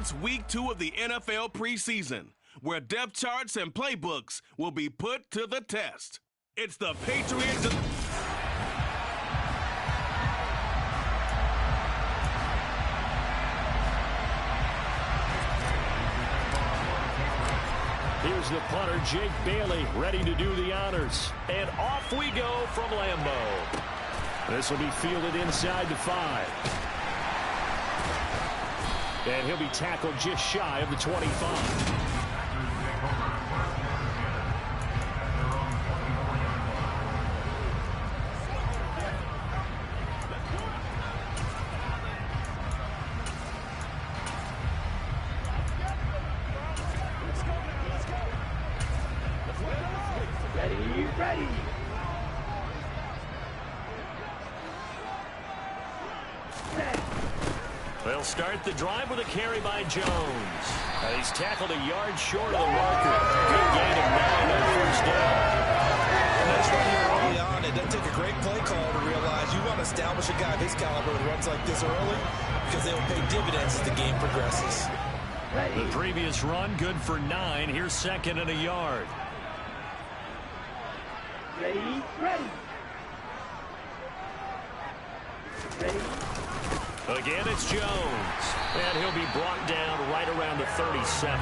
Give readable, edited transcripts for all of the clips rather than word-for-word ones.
It's week 2 of the NFL preseason, where depth charts and playbooks will be put to the test. It's the Patriots. Here's the punter, Jake Bailey, ready to do the honors. And off we go from Lambeau. This will be fielded inside the 5. And he'll be tackled just shy of the 25. Ready. They'll start the drive with a carry by Jones. He's tackled a yard short of the marker. Good gain of 9 on first down. Nice run here early on. It doesn't take a great play call to realize you want to establish a guy of his caliber that runs like this early because they will pay dividends as the game progresses. The previous run, good for 9. Here's second and a yard. Ready. Again, it's Jones. And he'll be brought down right around the 37.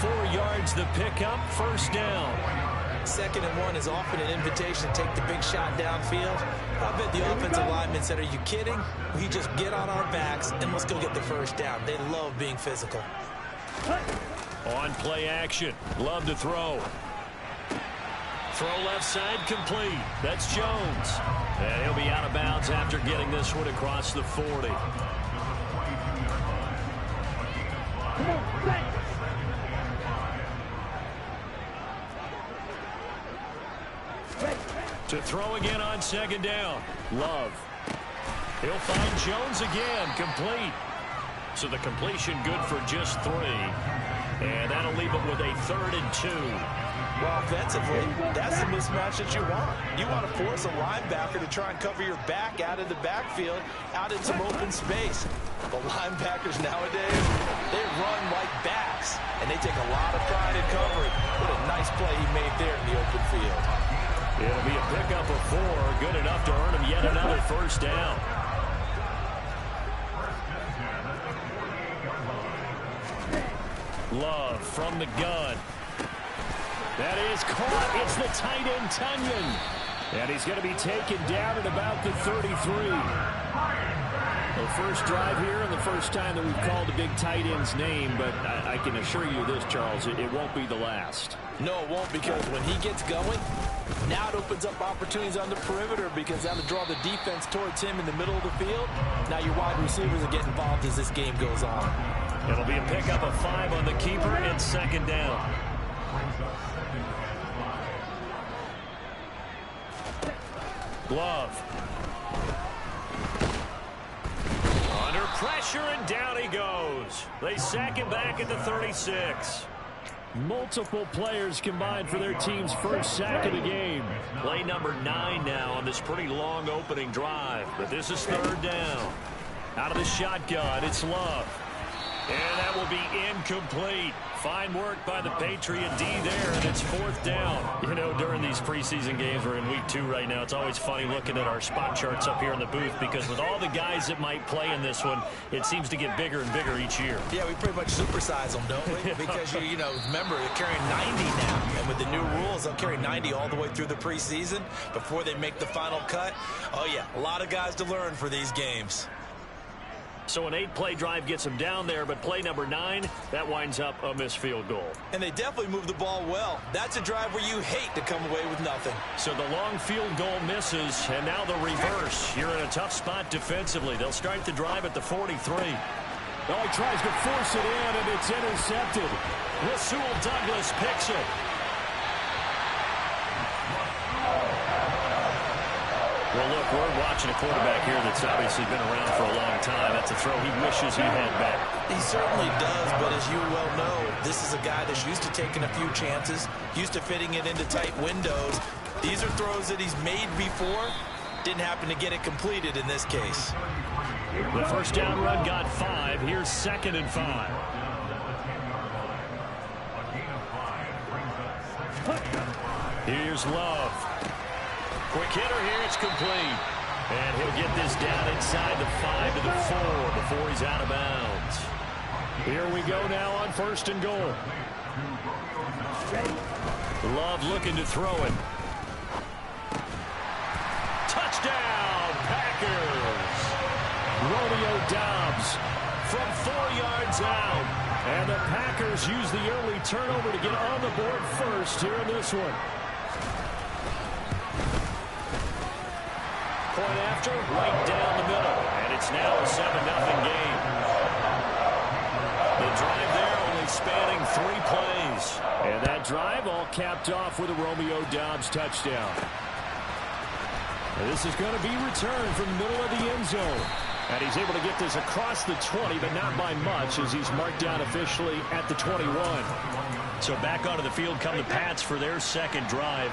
4 yards the pickup, first down. 2nd and 1 is often an invitation to take the big shot downfield. I bet the offensive linemen said, are you kidding? We just get on our backs and let's go get the first down. They love being physical. On play action. Love to throw. Throw left side complete. That's Jones. And he'll be out of bounds after getting this one across the 40. To throw again on 2nd down. Love. He'll find Jones again. Complete. So the completion good for just 3. And that'll leave it with a 3rd and 2. Well, offensively, that's the mismatch that you want. You want to force a linebacker to try and cover your back out of the backfield, out in some open space. The linebackers nowadays, they run like backs, and they take a lot of pride in covering. What a nice play he made there in the open field. It'll be a pickup of 4, good enough to earn him yet another first down. Love from the gun. That is caught. It's the tight end, Tunyon. And he's going to be taken down at about the 33. The first drive here and the first time that we've called a big tight end's name, but I can assure you this, Charles, it won't be the last. No, it won't, because when he gets going, now it opens up opportunities on the perimeter because that'll draw the defense towards him in the middle of the field. Now your wide receivers will get involved as this game goes on. It'll be a pickup of 5 on the keeper and 2nd down. Love. Under pressure, and down he goes. They sack him back at the 36. Multiple players combined for their team's first sack of the game. Play number 9 now on this pretty long opening drive. But this is 3rd down. Out of the shotgun, it's Love. And that will be incomplete. Fine work by the Patriot D there, and it's 4th down. You know, during these preseason games, we're in week 2 right now, it's always funny looking at our spot charts up here in the booth because with all the guys that might play in this one, it seems to get bigger and bigger each year. Yeah, we pretty much supersize them, don't we? Because, you know, remember, they're carrying 90 now. And with the new rules, they'll carry 90 all the way through the preseason before they make the final cut. Oh, yeah, a lot of guys to learn for these games. So an 8-play drive gets him down there, but play number 9, that winds up a missed field goal. And they definitely move the ball well. That's a drive where you hate to come away with nothing. So the long field goal misses, and now the reverse. You're in a tough spot defensively. They'll start the drive at the 43. Oh, he tries to force it in, and it's intercepted. Rasul Douglas picks it. Well, look, we're watching a quarterback here that's obviously been around for a long time. That's a throw he wishes he had back. He certainly does, but as you well know, this is a guy that's used to taking a few chances, used to fitting it into tight windows. These are throws that he's made before, Didn't happen to get it completed in this case. The first down run got 5. Here's 2nd and 5. Here's Love. Quick hitter here. It's complete. And he'll get this down inside the 5 to the 4 before he's out of bounds. Here we go now on 1st and goal. Love looking to throw it. Touchdown, Packers. Romeo Doubs from 4 yards out. And the Packers use the early turnover to get on the board first here in this one. Point after, right down the middle. And it's now a 7-0 game. The drive there only spanning 3 plays. And that drive all capped off with a Romeo Doubs touchdown. And this is going to be returned from the middle of the end zone. And he's able to get this across the 20, but not by much, as he's marked down officially at the 21. So back onto the field come the Pats for their 2nd drive.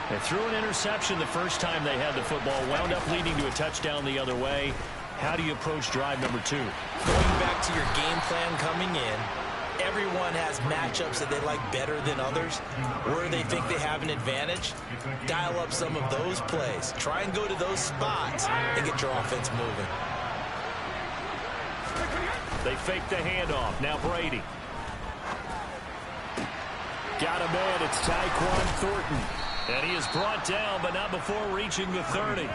They threw an interception the first time they had the football, wound up leading to a touchdown the other way. How do you approach drive number 2? Going back to your game plan coming in, everyone has matchups that they like better than others. Where they think they have an advantage, dial up some of those plays. Try and go to those spots and get your offense moving. They fake the handoff. Now Brady. Got a man. It's Tyquan Thornton. And he is brought down, but not before reaching the 30.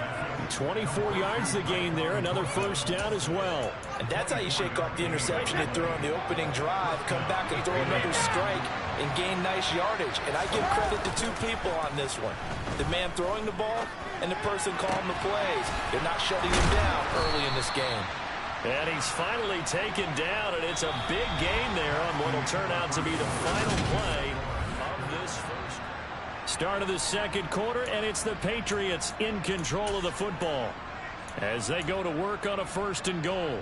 24 yards the gain there. Another first down as well. And that's how you shake off the interception you threw on the opening drive. Come back and throw another strike and gain nice yardage. And I give credit to 2 people on this one. The man throwing the ball and the person calling the plays. They're not shutting him down early in this game. And he's finally taken down, and it's a big gain there on what will turn out to be the final play of this first. Start of the 2nd quarter, and it's the Patriots in control of the football as they go to work on a 1st and goal.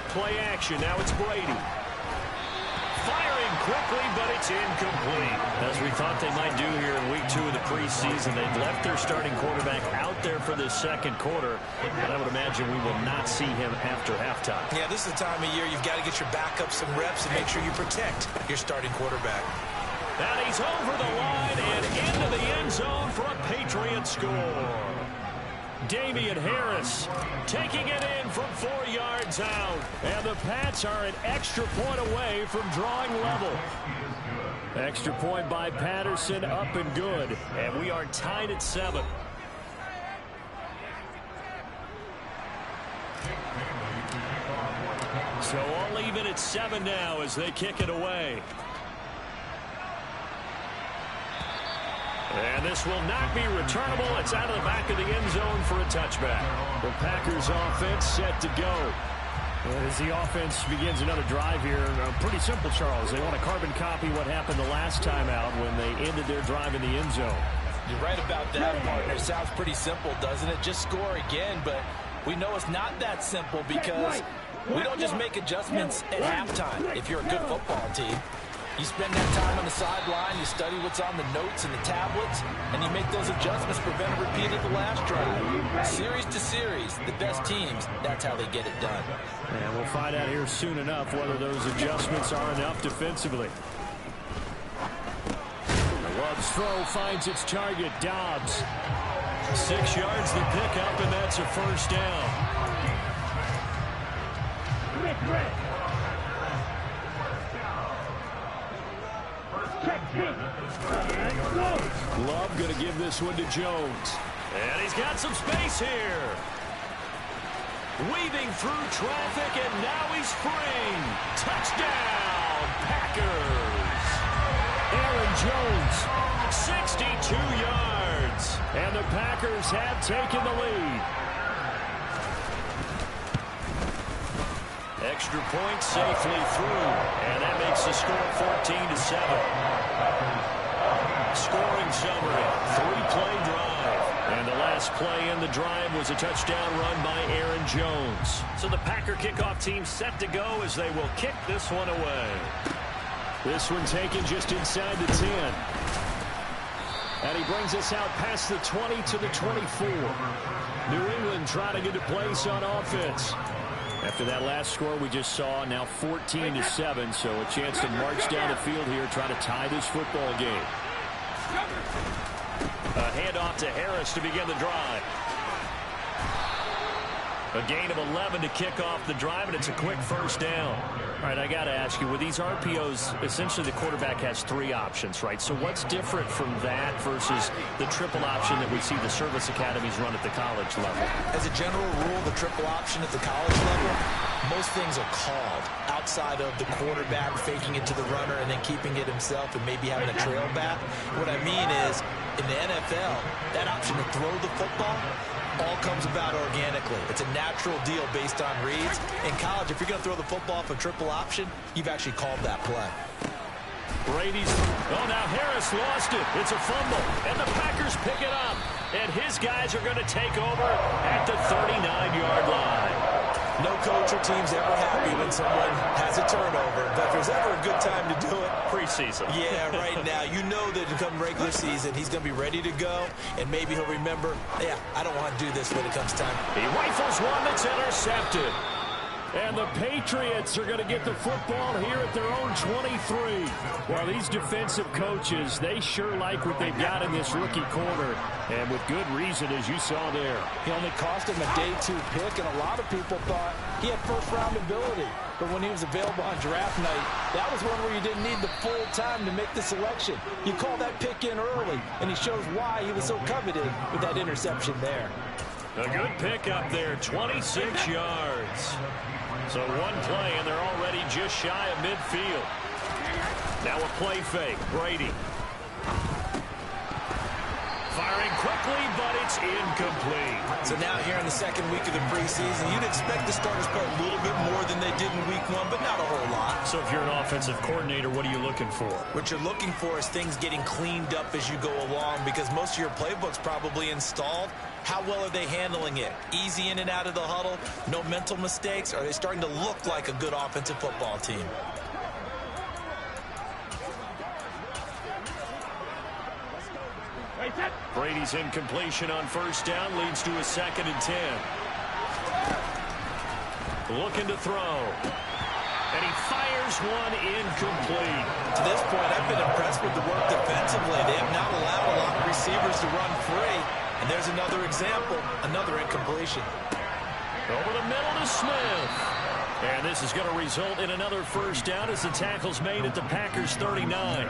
Play action. Now it's Brady. Firing quickly, but it's incomplete. As we thought they might do here in week 2 of the preseason, they've left their starting quarterback out there for this 2nd quarter, and I would imagine we will not see him after halftime. Yeah, this is the time of year you've got to get your backup some reps and make sure you protect your starting quarterback. And he's over the line and into the end zone for a Patriot score. Damian Harris taking it in from 4 yards out. And the Pats are an extra point away from drawing level. Extra point by Patterson, up and good. And we are tied at 7. So all even at 7 now as they kick it away. And this will not be returnable. It's out of the back of the end zone for a touchback. The Packers offense set to go. As the offense begins another drive here, pretty simple, Charles. They want to carbon copy what happened the last time out when they ended their drive in the end zone. You're right about that, partner. Sounds pretty simple, doesn't it? Just score again, but we know it's not that simple because we don't just make adjustments at halftime if you're a good football team. You spend that time on the sideline, you study what's on the notes and the tablets, and you make those adjustments, prevent a repeat of the last drive. Series to series, the best teams, that's how they get it done. And we'll find out here soon enough whether those adjustments are enough defensively. Love's throw finds its target, Doubs. 6 yards the pickup, and that's a first down. Love going to give this one to Jones. And he's got some space here. Weaving through traffic, and now he's free. Touchdown, Packers. Aaron Jones, 62 yards. And the Packers have taken the lead. Extra point safely through. And that makes the score 14-7. Scoring summary, 3-play drive. And the last play in the drive was a touchdown run by Aaron Jones. So the Packer kickoff team set to go as they will kick this one away. This one taken just inside the 10. And he brings us out past the 20 to the 24. New England trying to get a place on offense. After that last score we just saw, now 14-7, so a chance to march down the field here, trying to tie this football game. A handoff to Harris to begin the drive. A gain of 11 to kick off the drive, and it's a quick first down. All right, I got to ask you, with these RPOs, essentially the quarterback has 3 options, right? So what's different from that versus the triple option that we see the service academies run at the college level? As a general rule, the triple option at the college level, most things are called outside of the quarterback faking it to the runner and then keeping it himself and maybe having a trail back. What I mean is, in the NFL, that option to throw the football all comes about organically. It's a natural deal based on reads. In college, if you're going to throw the football for triple option, you've actually called that play. Now Harris lost it. It's a fumble, and the Packers pick it up. And his guys are going to take over at the 39-yard line. No coach or team's ever happy when someone has a turnover, but if there's ever a good time to do it, preseason. Yeah, right now. You know that come regular season, he's going to be ready to go, and maybe he'll remember, yeah, I don't want to do this when it comes time. He rifles one that's intercepted. And the Patriots are going to get the football here at their own 23. Well, these defensive coaches, they sure like what they've got in this rookie corner. And with good reason, as you saw there. He only cost him a day 2 pick, and a lot of people thought he had first-round ability. But when he was available on draft night, that was one where you didn't need the full time to make the selection. You call that pick in early, and he shows why he was so coveted with that interception there. A good pick up there, 26 yards. So one play, and they're already just shy of midfield. Now a play fake. Brady. Firing quickly, but it's incomplete. So now here in the second week of the preseason, you'd expect the starters to play a little bit more than they did in week 1, but not a whole lot. So if you're an offensive coordinator, what are you looking for? What you're looking for is things getting cleaned up as you go along, because most of your playbook's probably installed. How well are they handling it? Easy in and out of the huddle? No mental mistakes? Are they starting to look like a good offensive football team? Brady's incompletion on first down leads to a 2nd and 10. Looking to throw. And he fires one incomplete. To this point, I've been impressed with the work defensively. They have not allowed a lot of receivers to run free. And there's another example, another incompletion. Over the middle to Smith. And this is going to result in another first down as the tackle's made at the Packers' 39.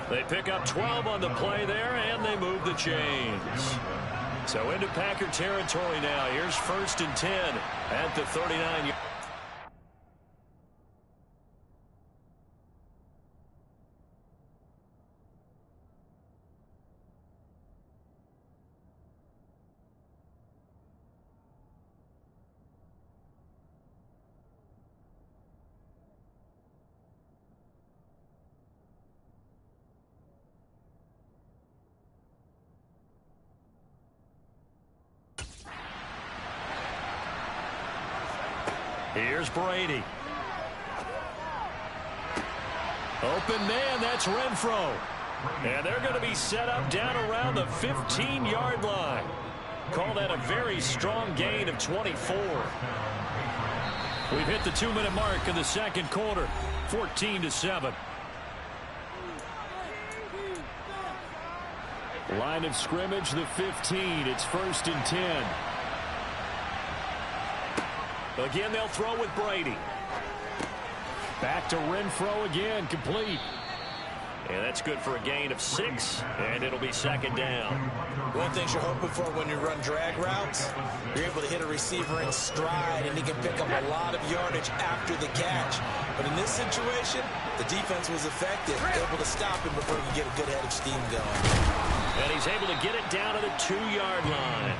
They pick up 12 on the play there, and they move the chains. So into Packer territory now. Here's 1st and 10 at the 39. Here's Brady. Open man, that's Renfro. And they're going to be set up down around the 15-yard line. Call that a very strong gain of 24. We've hit the 2-minute mark in the second quarter, 14-7. Line of scrimmage, the 15. It's 1st and 10. Again, they'll throw with Brady. Back to Renfro again, complete. And that's good for a gain of 6, and it'll be 2nd down. One thing you're hoping for when you run drag routes, you're able to hit a receiver in stride, and he can pick up a lot of yardage after the catch. But in this situation, the defense was effective, able to stop him before he could get a good head of steam going. And he's able to get it down to the 2-yard line.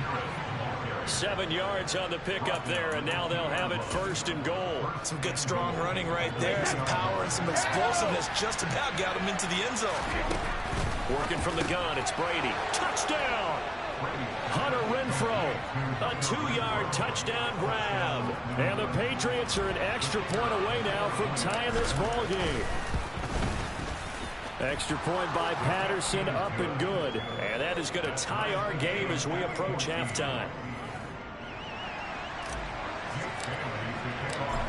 7 yards on the pickup there, and now they'll have it 1st and goal. Some good strong running right there, some power and some explosiveness just about got him into the end zone. Working from the gun, it's Brady. Touchdown! Hunter Renfro, a 2-yard touchdown grab. And the Patriots are an extra point away now from tying this ball game. Extra point by Patterson, up and good. And that is going to tie our game as we approach halftime.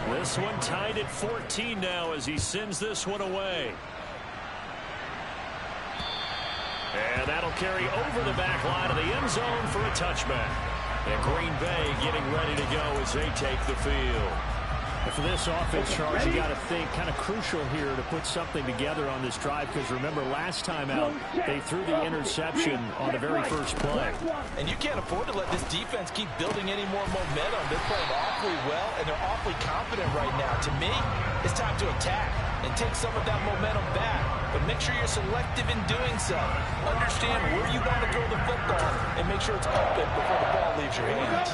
This one tied at 14 now as he sends this one away. And that'll carry over the back line of the end zone for a touchback. And Green Bay getting ready to go as they take the field. And for this offense, Charles, you got to think kind of crucial here to put something together on this drive, because remember last time out they threw the interception on the very first play. And you can't afford to let this defense keep building any more momentum. They're playing awfully well, and they're awfully confident right now. To me, it's time to attack and take some of that momentum back. But make sure you're selective in doing so. Understand where you want to throw the football and make sure it's open before the ball leaves your hands.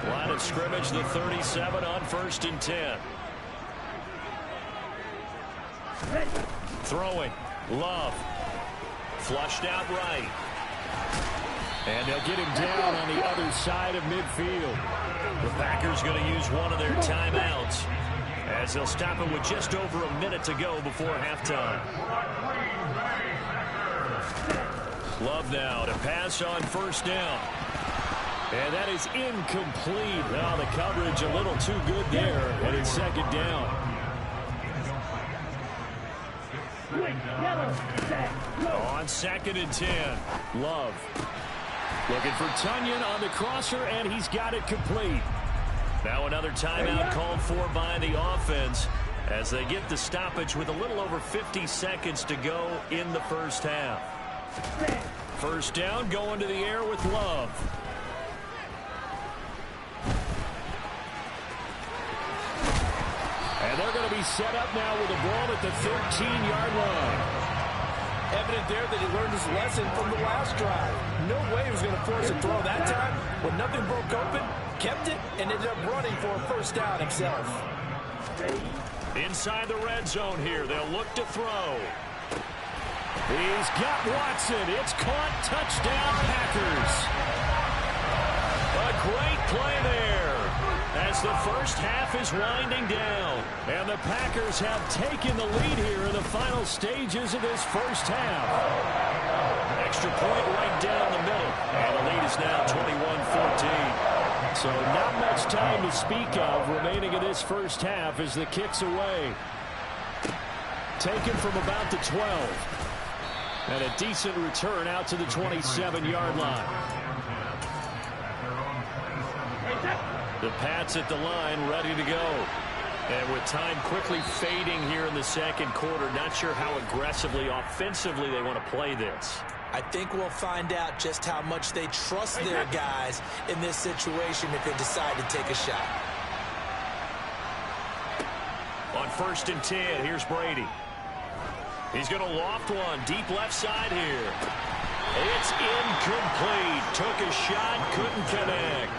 Line of scrimmage, the 37 on 1st and 10. Throwing. Love. Flushed out right. And they'll get him down on the other side of midfield. The Packers going to use one of their timeouts as they'll stop him with just over a minute to go before halftime. Love now to pass on 1st down. And that is incomplete. Now the coverage a little too good there, and it's 2nd down. On 2nd and 10, Love. Looking for Tunyon on the crosser, and he's got it complete. Now another timeout called for by the offense as they get the stoppage with a little over 50 seconds to go in the first half. 1st down, going to the air with Love. And they're going to be set up now with a ball at the 13-yard line. Evident there that he learned his lesson from the last drive. No way he was going to force a throw that time. When nothing broke open, kept it, and ended up running for a 1st down himself. Inside the red zone here, they'll look to throw. He's got Watson. It's caught. Touchdown, Packers. A great play there as the first half is winding down. And the Packers have taken the lead here in the final stages of this first half. Extra point right down the middle. And the lead is now 21-14. So not much time to speak of remaining in this first half as the kick's away. Taken from about the 12. And a decent return out to the 27-yard line. The Pats at the line, ready to go. And with time quickly fading here in the 2nd quarter, not sure how aggressively, offensively they want to play this. I think we'll find out just how much they trust their guys in this situation if they decide to take a shot. On 1st and 10, here's Brady. He's going to loft one deep left side here. It's incomplete. Took a shot, couldn't connect.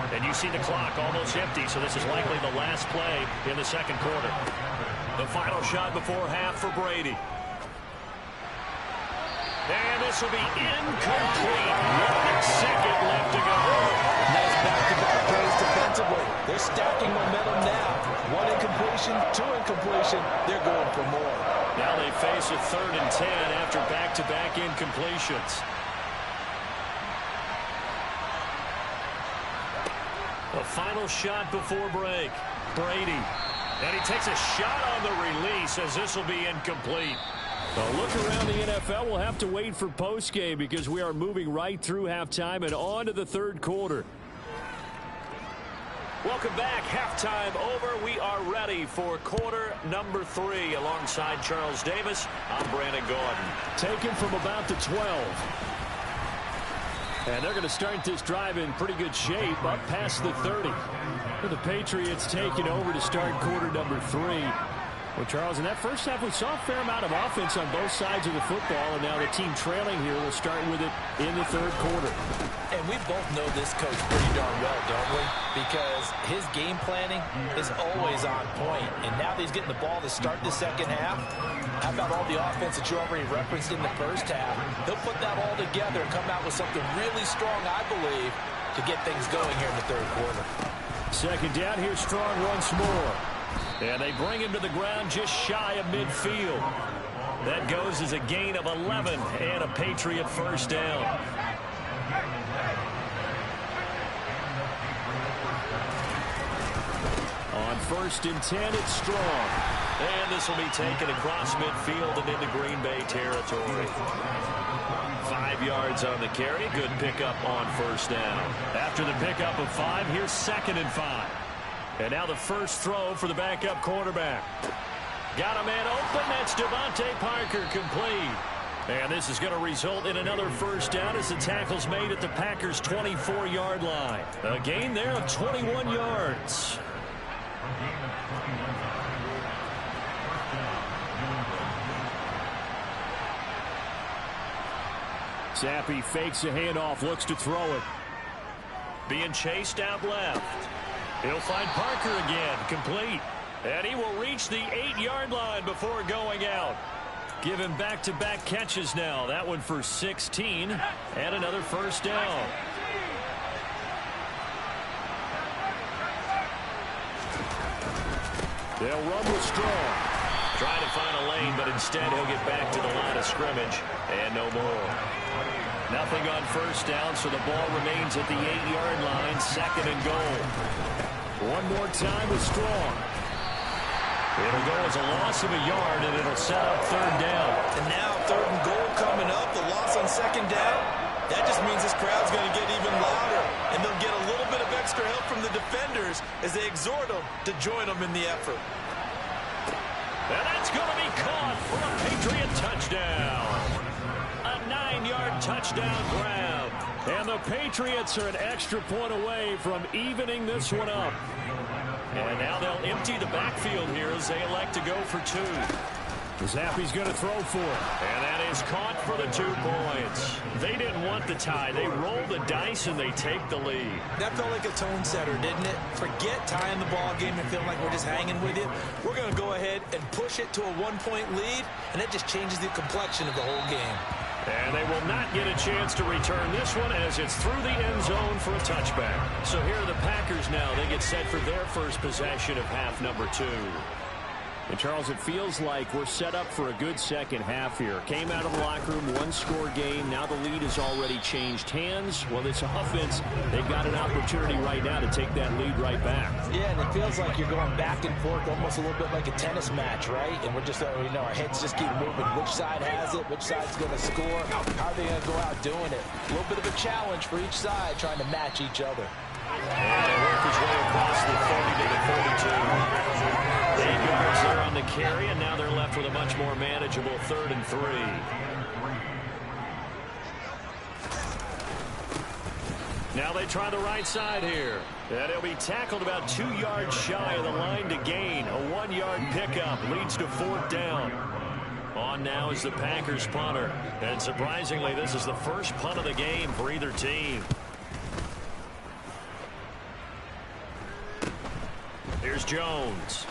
And you see the clock almost empty, so this is likely the last play in the 2nd quarter. The final shot before half for Brady. And this will be incomplete. 1 second left to go. Nice back-to-back plays defensively. They're stacking momentum now. 1 incompletion, 2 incompletion. They're going for more. Now they face a 3rd and 10 after back-to-back incompletions. The final shot before break. Brady. And he takes a shot on the release as this will be incomplete. A look around the NFL. We'll have to wait for postgame because we are moving right through halftime and on to the 3rd quarter. Welcome back. Halftime over. We are ready for quarter number 3 alongside Charles Davis. I'm Brandon Gordon. Taken from about the 12. And they're going to start this drive in pretty good shape up past the 30. The Patriots taking over to start quarter number 3. Well, Charles, in that first half, we saw a fair amount of offense on both sides of the football, and now the team trailing here will start with it in the 3rd quarter. And we both know this coach pretty darn well, don't we? Because his game planning is always on point. And now that he's getting the ball to start the 2nd half, how about all the offense that you already referenced in the first half? He'll put that all together and come out with something really strong, I believe, to get things going here in the 3rd quarter. 2nd down, here's Strong once more. And they bring him to the ground just shy of midfield. That goes as a gain of 11 and a Patriot first down. On 1st and 10, it's Strong. And this will be taken across midfield and into Green Bay territory. 5 yards on the carry. Good pickup on 1st down. After the pickup of 5, here's 2nd and 5. And now the first throw for the backup quarterback. Got a man open. That's Devontae Parker, complete. And this is going to result in another first down as the tackle's made at the Packers' 24-yard line. A gain there of 21 yards. Zappi fakes a handoff, looks to throw it. Being chased out left. He'll find Parker again, complete. And he will reach the 8-yard line before going out. Give him back-to-back catches now. That one for 16 and another first down. They'll run with Strong. Trying to find a lane, but instead he'll get back to the line of scrimmage. And no more. Nothing on first down, so the ball remains at the 8-yard line, 2nd and goal. One more time with Strong. It'll go as a loss of a yard, and it'll set up 3rd down. And now 3rd and goal coming up. The loss on 2nd down. That just means this crowd's going to get even louder. And they'll get a little bit of extra help from the defenders as they exhort them to join them in the effort. And that's going to be caught for a Patriot touchdown. A 9-yard touchdown grab. And the Patriots are an extra point away from evening this one up. And now they'll empty the backfield here as they elect to go for 2. Zappi's going to throw for it. And that is caught for the 2 points. They didn't want the tie. They roll the dice and they take the lead. That felt like a tone setter, didn't it? Forget tying the ball game and feeling like we're just hanging with you. We're going to go ahead and push it to a 1-point lead, and that just changes the complexion of the whole game. And they will not get a chance to return this one as it's through the end zone for a touchback. So here are the Packers now. They get set for their first possession of half number 2. And, Charles, it feels like we're set up for a good second half here. Came out of the locker room, 1-score game. Now the lead has already changed hands. Well, this offense, they've got an opportunity right now to take that lead right back. Yeah, and it feels like you're going back and forth, almost a little bit like a tennis match, right? And we're just, our heads just keep moving. Which side has it? Which side's going to score? How are they going to go out doing it? A little bit of a challenge for each side, trying to match each other. And they work his way across the 30 to the 42. 8 yards there on the carry, and now they're left with a much more manageable 3rd and 3. Now they try the right side here. And he'll be tackled about 2 yards shy of the line to gain. A 1-yard pickup leads to 4th down. On now is the Packers punter. And surprisingly, this is the first punt of the game for either team. Here's Jones.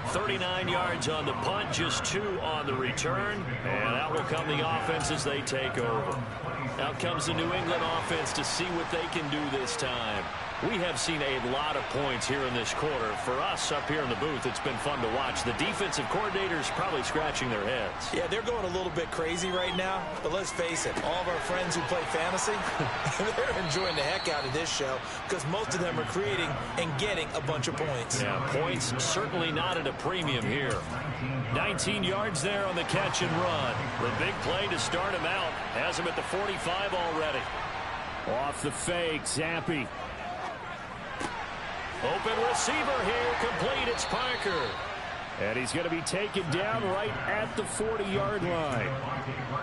39 yards on the punt, just 2 on the return. And out will come the offense as they take over. Out comes the New England offense to see what they can do this time. We have seen a lot of points here in this quarter. For us up here in the booth, it's been fun to watch. The defensive coordinators probably scratching their heads. Yeah, they're going a little bit crazy right now. But let's face it, all of our friends who play fantasy, they're enjoying the heck out of this show because most of them are creating and getting a bunch of points. Yeah, points certainly not at a premium here. 19 yards there on the catch and run. The big play to start him out. Has him at the 45 already. Off the fake, Zappi. Open receiver here, complete, it's Parker. And he's going to be taken down right at the 40-yard line.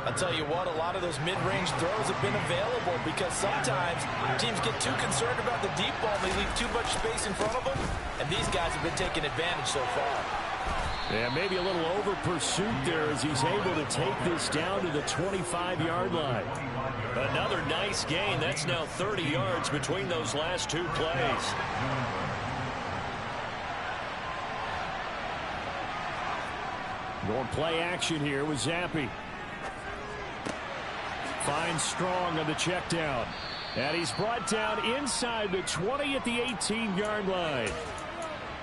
I'll tell you what, a lot of those mid-range throws have been available because sometimes teams get too concerned about the deep ball. They leave too much space in front of them, and these guys have been taking advantage so far. Yeah, maybe a little over pursuit there as he's able to take this down to the 25-yard line. Another nice gain. That's now 30 yards between those last 2 plays. Going play action here with Zappi. Finds Strong on the check down. And he's brought down inside the 20 at the 18-yard line.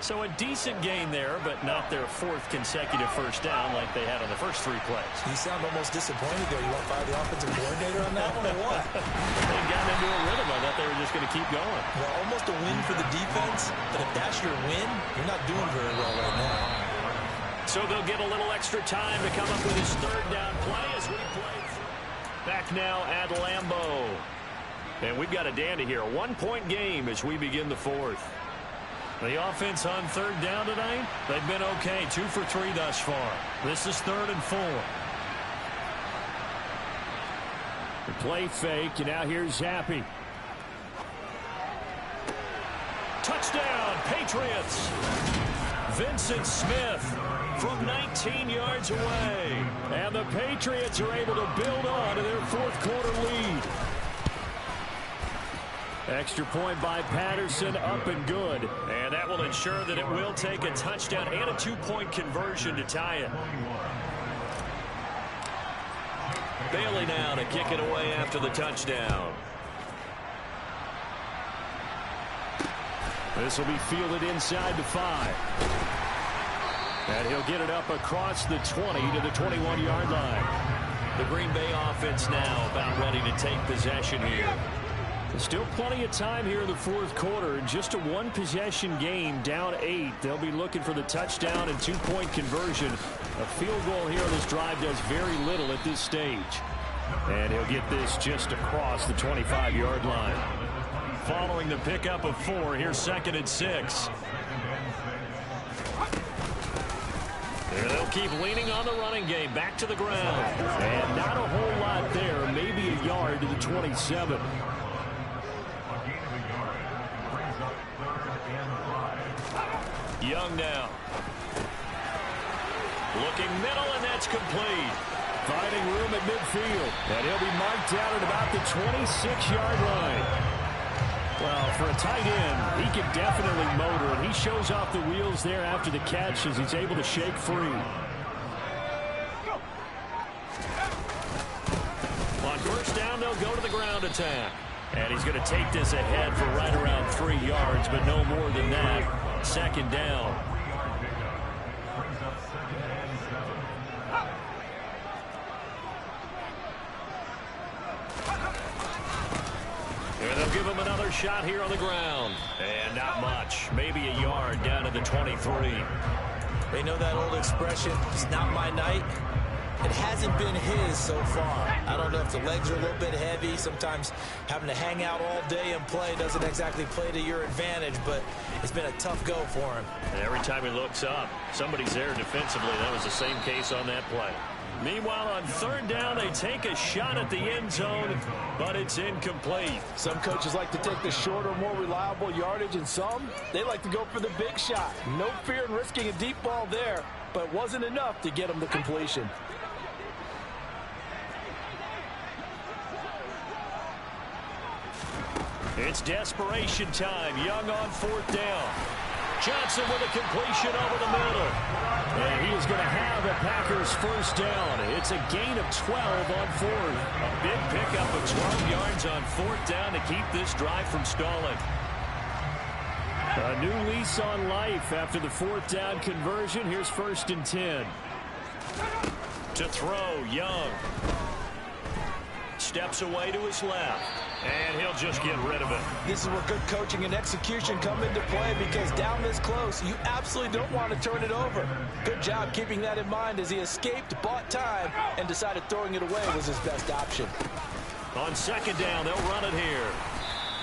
So a decent gain there, but not their fourth consecutive first down like they had on the first 3 plays. You sound almost disappointed there. You want to fire the offensive coordinator on that one or what? They got into a rhythm. I thought they were just going to keep going. Well, almost a win for the defense, but if that's your win, you're not doing very well right now. So they'll get a little extra time to come up with his 3rd down play as we play. Back now at Lambeau. And we've got a dandy here. A 1-point game as we begin the 4th. The offense on 3rd down tonight, they've been okay. 2 for 3 thus far. This is 3rd and 4. The play fake, and now here's Zappe. Touchdown, Patriots. Vincent Smith from 19 yards away. And the Patriots are able to build on to their 4th quarter lead. Extra point by Patterson, up and good. And that will ensure that it will take a touchdown and a 2-point conversion to tie it. Bailey now to kick it away after the touchdown. This will be fielded inside the 5. And he'll get it up across the 20 to the 21-yard line. The Green Bay offense now about ready to take possession here. Still plenty of time here in the 4th quarter. Just a 1-possession game, down 8. They'll be looking for the touchdown and 2-point conversion. A field goal here on this drive does very little at this stage. And he'll get this just across the 25-yard line. Following the pickup of 4, here's 2nd and 6. And they'll keep leaning on the running game. Back to the ground. And not a whole lot there. Maybe a yard to the 27. Young now. Looking middle, and that's complete. Finding room at midfield. And he'll be marked down at about the 26-yard line. Well, for a tight end, he can definitely motor, and he shows off the wheels there after the catch as he's able to shake free. On 1st down, they'll go to the ground attack. And he's going to take this ahead for right around 3 yards, but no more than that. 2nd down. And they'll give him another shot here on the ground. And not much. Maybe a yard down to the 23. They know that old expression, it's not my night. It hasn't been his so far. I don't know if the legs are a little bit heavy. Sometimes having to hang out all day and play doesn't exactly play to your advantage, but it's been a tough go for him. And every time he looks up, somebody's there defensively. That was the same case on that play. Meanwhile, on 3rd down, they take a shot at the end zone, but it's incomplete. Some coaches like to take the shorter, more reliable yardage, and some, they like to go for the big shot. No fear in risking a deep ball there, but wasn't enough to get him the completion. It's desperation time. Young on 4th down. Johnson with a completion over the middle. And he is going to have a Packers 1st down. It's a gain of 12 on 4th. A big pickup of 12 yards on 4th down to keep this drive from stalling. A new lease on life after the 4th down conversion. Here's 1st and 10. To throw, Young. Steps away to his left. And he'll just get rid of it. This is where good coaching and execution come into play, because down this close, you absolutely don't want to turn it over. Good job keeping that in mind as he escaped, bought time, and decided throwing it away was his best option. On 2nd down, they'll run it here.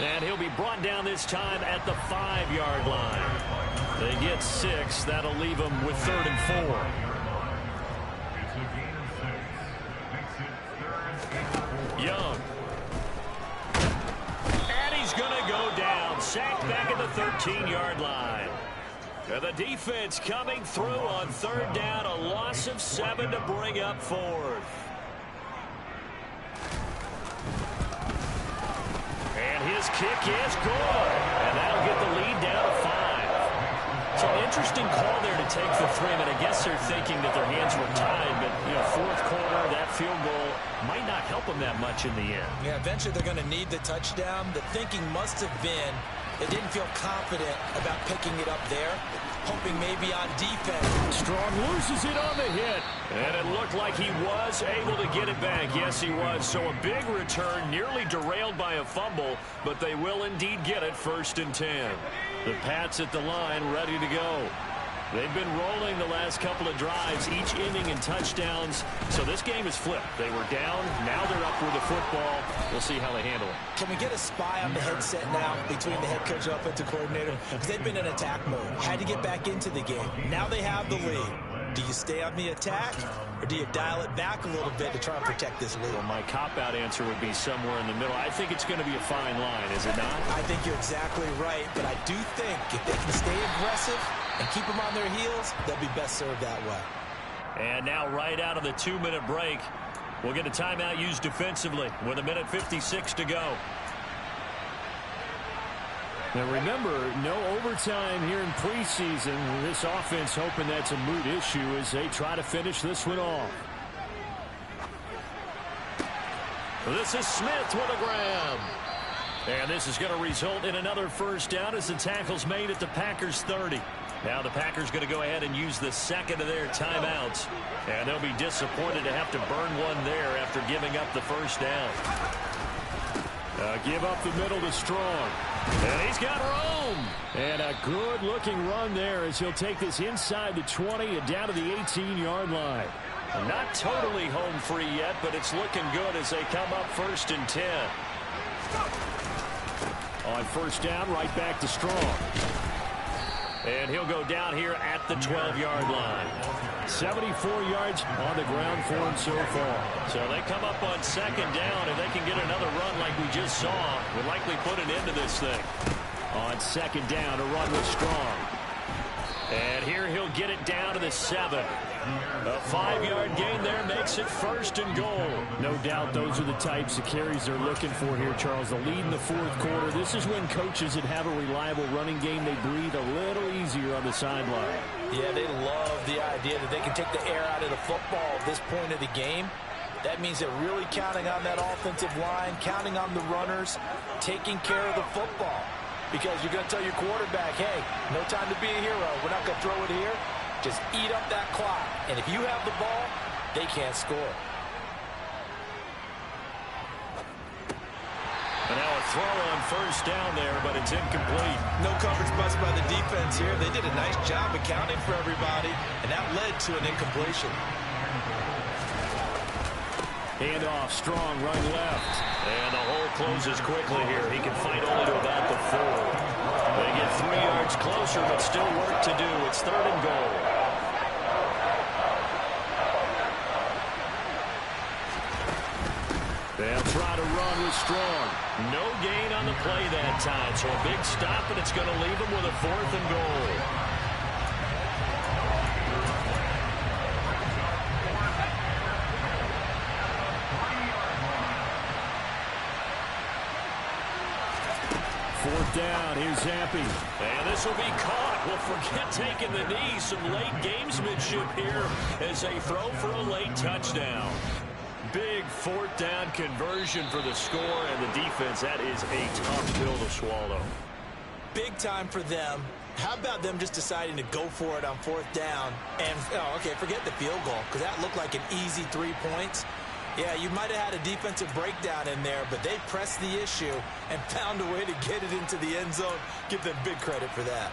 And he'll be brought down this time at the 5-yard line. They get 6. That'll leave them with 3rd and 4. Young. And he's going to go down. Sacked back at the 13-yard line. And the defense coming through on 3rd down. A loss of 7 to bring up 4th. And his kick is good. And that'll get the lead down to 5. It's an interesting call there to take the 3. I guess they're thinking that their hands were tied, but, 4th quarter, that field goal might not help them that much in the end. Yeah, eventually they're going to need the touchdown. The thinking must have been, They didn't feel confident about picking it up there, hoping maybe on defense. Strong loses it on the hit. And it looked like he was able to get it back. Yes, he was. So a big return, nearly derailed by a fumble, but they will indeed get it 1st and 10. The Pats at the line, ready to go. They've been rolling the last couple of drives, each inning in touchdowns. So this game is flipped. They were down. Now they're up with the football. We'll see how they handle it. Can we get a spy on the headset now between the head coach and offensive coordinator? Because they've been in attack mode. Had to get back into the game. Now they have the lead. Do you stay on the attack, or do you dial it back a little bit to try and protect this lead? Well, my cop-out answer would be somewhere in the middle. I think it's going to be a fine line, is it not? I think you're exactly right, but I do think if they can stay aggressive and keep them on their heels, they'll be best served that way. And now right out of the 2-minute break, we'll get a timeout used defensively with 1:56 to go. Now remember, no overtime here in preseason. This offense hoping that's a moot issue as they try to finish this one off. This is Smith with a grab. And this is going to result in another 1st down as the tackle's made at the Packers 30. Now the Packers going to go ahead and use the 2nd of their timeouts. And they'll be disappointed to have to burn one there after giving up the 1st down. Give up the middle to Strong. And he's got room. And a good-looking run there as he'll take this inside the 20 and down to the 18-yard line. Not totally home free yet, but it's looking good as they come up 1st and 10. On 1st down, right back to Strong. And he'll go down here at the 12-yard line. 74 yards on the ground for him so far. So they come up on 2nd down. If they can get another run like we just saw, will likely put an end to this thing. On 2nd down, a run with Strong. And here he'll get it down to the 7. A 5-yard gain there makes it 1st and goal. No doubt those are the types of carries they're looking for here, Charles. The lead in the 4th quarter. This is when coaches that have a reliable running game, they breathe a little easier on the sideline. Yeah, they love the idea that they can take the air out of the football at this point of the game. That means they're really counting on that offensive line, counting on the runners, taking care of the football. Because you're going to tell your quarterback, hey, no time to be a hero. We're not going to throw it here. Just eat up that clock. And if you have the ball, they can't score. And now a throw on 1st down there, but it's incomplete. No coverage bust by the defense here. They did a nice job accounting for everybody, and that led to an incompletion. Handoff, Strong, run left. And the hole closes quickly here. He can fight only to about the 4. They get 3 yards closer, but still work to do. It's 3rd and goal. They'll try to run with Strong. No gain on the play that time, so a big stop, and it's going to leave them with a 4th and goal. Down, here's Zampi. And this will be caught. Well, forget taking the knee. Some late gamesmanship here as they throw for a late touchdown. Big 4th down conversion for the score, and the defense, that is a tough pill to swallow. Big time for them. How about them just deciding to go for it on 4th down? And, okay, forget the field goal, because that looked like an easy 3 points. Yeah, you might have had a defensive breakdown in there, but they pressed the issue and found a way to get it into the end zone. Give them big credit for that.